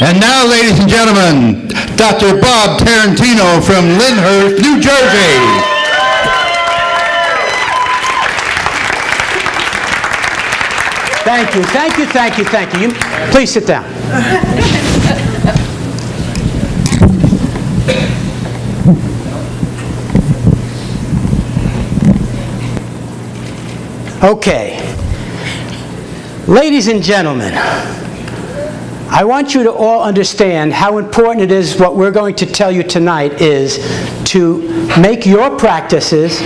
And now, ladies and gentlemen, Dr. Bob Tarantino from Lyndhurst, New Jersey. Thank you, thank you, thank you, thank you. Please sit down. Okay. Ladies and gentlemen, I want you to all understand how important it is what we're going to tell you tonight is to make your practices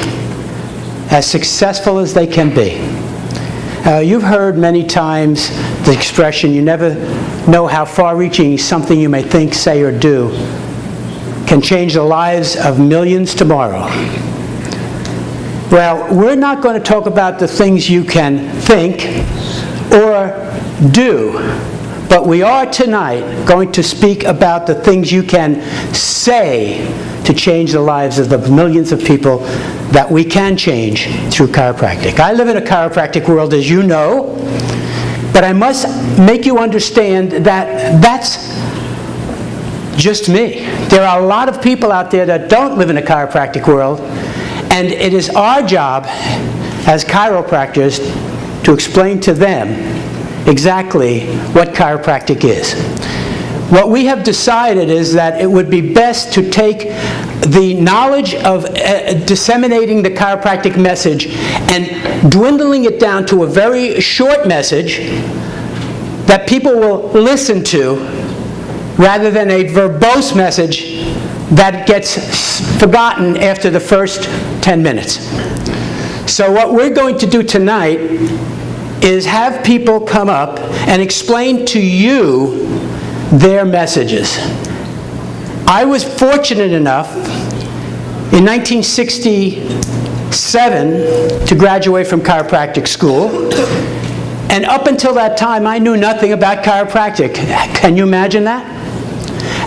as successful as they can be. You've heard many times the expression, you never know how far-reaching something you may think, say, or do can change the lives of millions tomorrow. Well, we're not going to talk about the things you can think or do, but we are tonight going to speak about the things you can say to change the lives of the millions of people that we can change through chiropractic. I live in a chiropractic world, as you know, but I must make you understand that that's just me. There are a lot of people out there that don't live in a chiropractic world, and it is our job as chiropractors to explain to them exactly what chiropractic is. What we have decided is that it would be best to take the knowledge of disseminating the chiropractic message and dwindling it down to a very short message that people will listen to, rather than a verbose message that gets forgotten after the first 10 minutes. So what we're going to do tonight is have people come up and explain to you their messages. I was fortunate enough in 1967 to graduate from chiropractic school, and up until that time I knew nothing about chiropractic. Can you imagine that?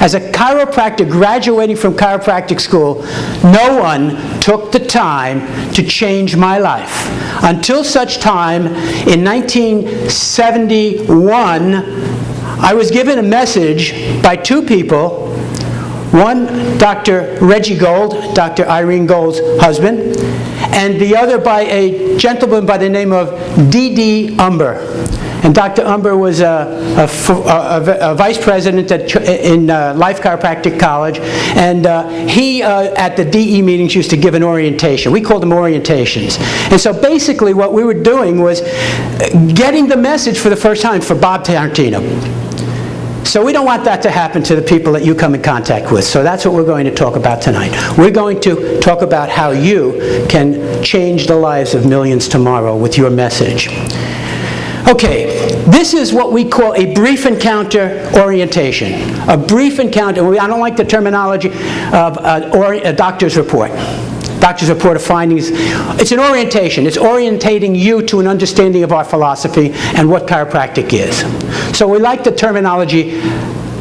As a chiropractor graduating from chiropractic school, no one took the time to change my life. Until such time, in 1971, I was given a message by two people, one Dr. Reggie Gold, Dr. Irene Gold's husband, and the other by a gentleman by the name of D.D. Umber. And Dr. Umber was a vice president in Life Chiropractic College, and he, at the DE meetings, used to give an orientation. We called them orientations. And so basically what we were doing was getting the message for the first time for Bob Tarantino. So we don't want that to happen to the people that you come in contact with. So that's what we're going to talk about tonight. We're going to talk about how you can change the lives of millions tomorrow with your message. Okay, this is what we call a brief encounter orientation. A brief encounter, I don't like the terminology of a doctor's report. Doctor's report of findings. It's an orientation. It's orientating you to an understanding of our philosophy and what chiropractic is. So we like the terminology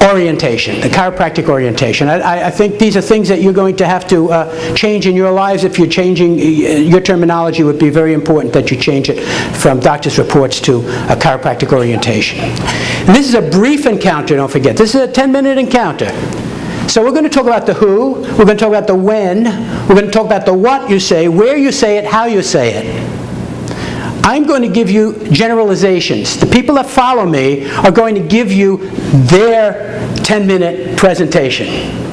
orientation, the chiropractic orientation. I think these are things that you're going to have to change in your lives. If you're changing your terminology, it would be very important that you change it from doctor's reports to a chiropractic orientation. And this is a brief encounter, don't forget. This is a 10-minute encounter. So we're going to talk about the who, we're going to talk about the when, we're going to talk about the what you say, where you say it, how you say it. I'm going to give you generalizations. The people that follow me are going to give you their 10-minute presentation.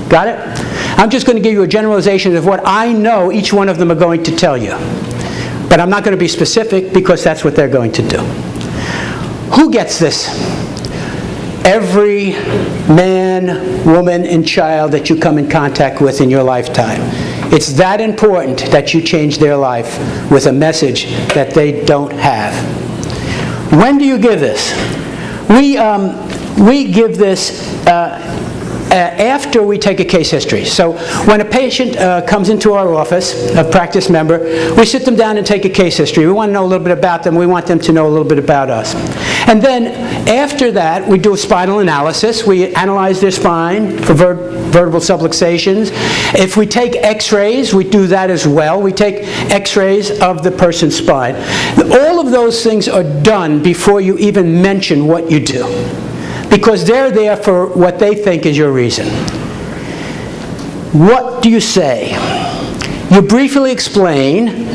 Got it? I'm just going to give you a generalization of what I know each one of them are going to tell you. But I'm not going to be specific because that's what they're going to do. Who gets this? Every man, woman, and child that you come in contact with in your lifetime. It's that important that you change their life with a message that they don't have. When do you give this? We give this after we take a case history. So when a patient comes into our office, a practice member, we sit them down and take a case history. We want to know a little bit about them. We want them to know a little bit about us. And then after that, we do a spinal analysis. We analyze their spine for vertebral subluxations. If we take x-rays, we do that as well. We take x-rays of the person's spine. All of those things are done before you even mention what you do. because they're there for what they think is your reason. What do you say? You briefly explain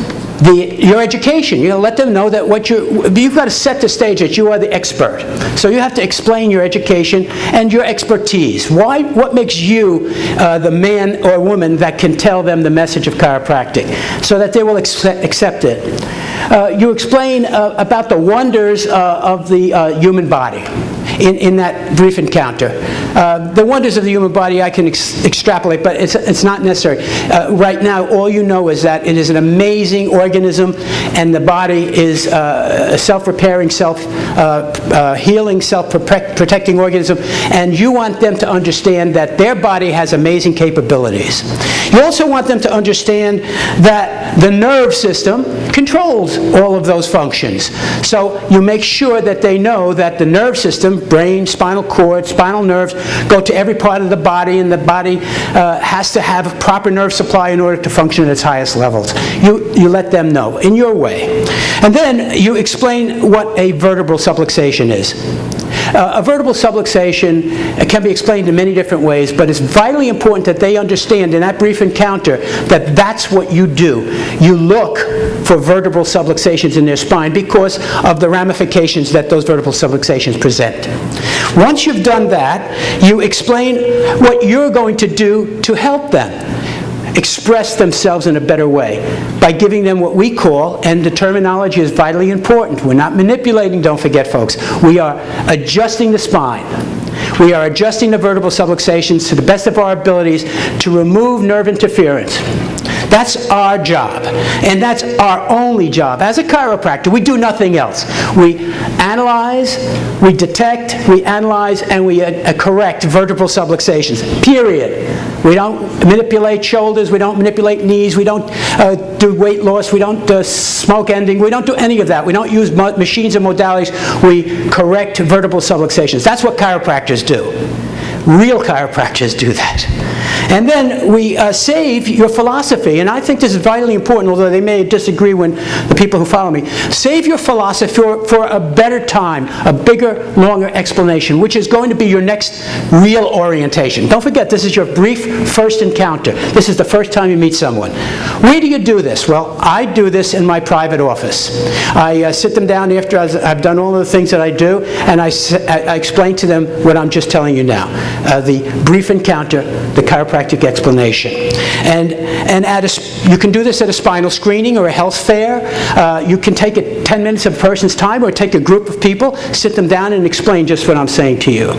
your education. You let them know that you've got to set the stage that you are the expert. So you have to explain your education and your expertise. What makes you the man or woman that can tell them the message of chiropractic so that they will accept it? You explain about the wonders of the human body in that brief encounter. The wonders of the human body I can extrapolate, but it's not necessary. Right now, all you know is that it is an amazing organism, and the body is a self-repairing, self-healing, self-protecting organism, and you want them to understand that their body has amazing capabilities. You also want them to understand that the nerve system controls all of those functions. So you make sure that they know that the nerve system, brain, spinal cord, spinal nerves, go to every part of the body, and the body has to have a proper nerve supply in order to function at its highest levels. You let them know in your way. And then you explain what a vertebral subluxation is. A vertebral subluxation can be explained in many different ways, but it's vitally important that they understand in that brief encounter that that's what you do. You look for vertebral subluxations in their spine because of the ramifications that those vertebral subluxations present. Once you've done that, you explain what you're going to do to help them express themselves in a better way by giving them what we call, and the terminology is vitally important, we're not manipulating, don't forget folks, we are adjusting the spine. We are adjusting the vertebral subluxations to the best of our abilities to remove nerve interference. That's our job, and that's our only job. As a chiropractor, we do nothing else. We analyze, we detect, we analyze, and we correct vertebral subluxations, period. We don't manipulate shoulders, we don't manipulate knees, we don't do weight loss, we don't smoke ending, we don't do any of that. We don't use machines and modalities, we correct vertebral subluxations. That's what chiropractors do. Real chiropractors do that. And then we save your philosophy, and I think this is vitally important, although they may disagree when the people who follow me. Save your philosophy for a better time, a bigger, longer explanation, which is going to be your next real orientation. Don't forget, this is your brief first encounter. This is the first time you meet someone. Where do you do this? Well, I do this in my private office. I sit them down after I've done all of the things that I do, and I explain to them what I'm just telling you now. The brief encounter, the chiropractic explanation. And you can do this at a spinal screening or a health fair. You can take 10 minutes of a person's time, or take a group of people, sit them down and explain just what I'm saying to you.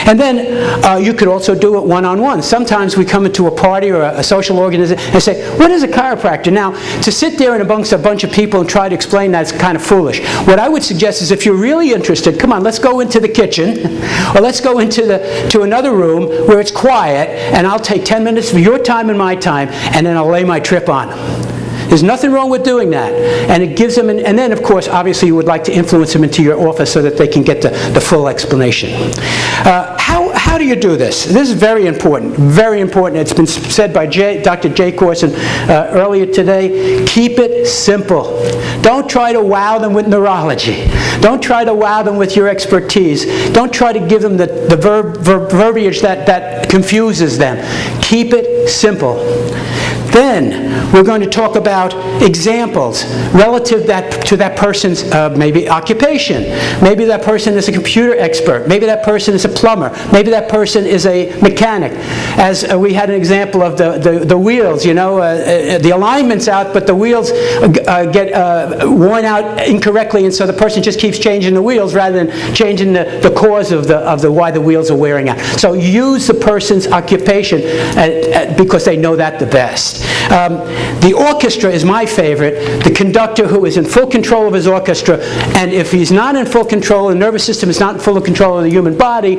And then you could also do it one-on-one. Sometimes we come into a party or a social organization and say, what is a chiropractor? Now, to sit there and amongst a bunch of people and try to explain that is kind of foolish. What I would suggest is, if you're really interested, come on, let's go into the kitchen, or let's go into another room where it's quiet, and I'll take 10 minutes of your time and my time, and then I'll lay my trip on. There's nothing wrong with doing that. And it gives them, and then of course, obviously you would like to influence them into your office so that they can get the full explanation. How do you do this? This is very important, very important. It's been said by Dr. Jay Corson earlier today. Keep it simple. Don't try to wow them with neurology. Don't try to wow them with your expertise. Don't try to give them the verbiage that confuses them. Keep it simple. Then we're going to talk about examples relative to that person's maybe occupation. Maybe that person is a computer expert. Maybe that person is a plumber. Maybe that person is a mechanic. As we had an example of the wheels, you know, the alignment's out, but the wheels get worn out incorrectly, and so the person just keeps changing the wheels rather than changing the cause of why the wheels are wearing out. So use the person's occupation because they know that the best. The orchestra is my favorite. The conductor who is in full control of his orchestra, and if he's not in full control, the nervous system is not in full control of the human body,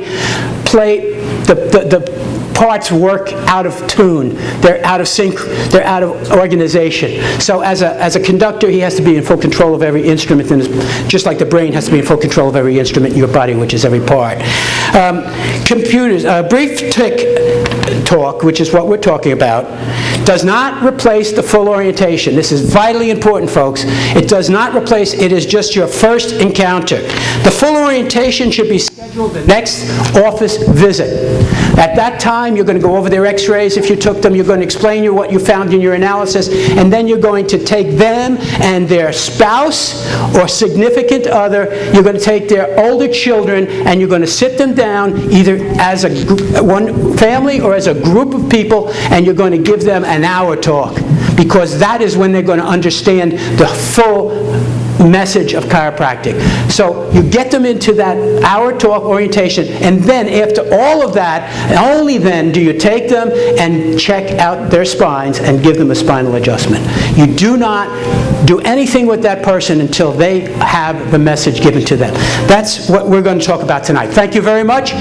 the parts work out of tune. They're out of sync. They're out of organization. So as a conductor, he has to be in full control of every instrument, just like the brain has to be in full control of every instrument in your body, which is every part. Computers. Brief TIC talk, which is what we're talking about, does not replace the full orientation. This is vitally important, folks. It does not replace. It is just your first encounter. The full orientation should be scheduled schedule the next office visit. At that time, you're going to go over their x-rays if you took them, you're going to explain what you found in your analysis, and then you're going to take them and their spouse or significant other, you're going to take their older children, and you're going to sit them down either as one family or as a group of people, and you're going to give them an hour talk, because that is when they're going to understand the full message of chiropractic. So you get them into that hour talk orientation, and then after all of that, only then do you take them and check out their spines and give them a spinal adjustment. You do not do anything with that person until they have the message given to them. That's what we're going to talk about tonight. Thank you very much.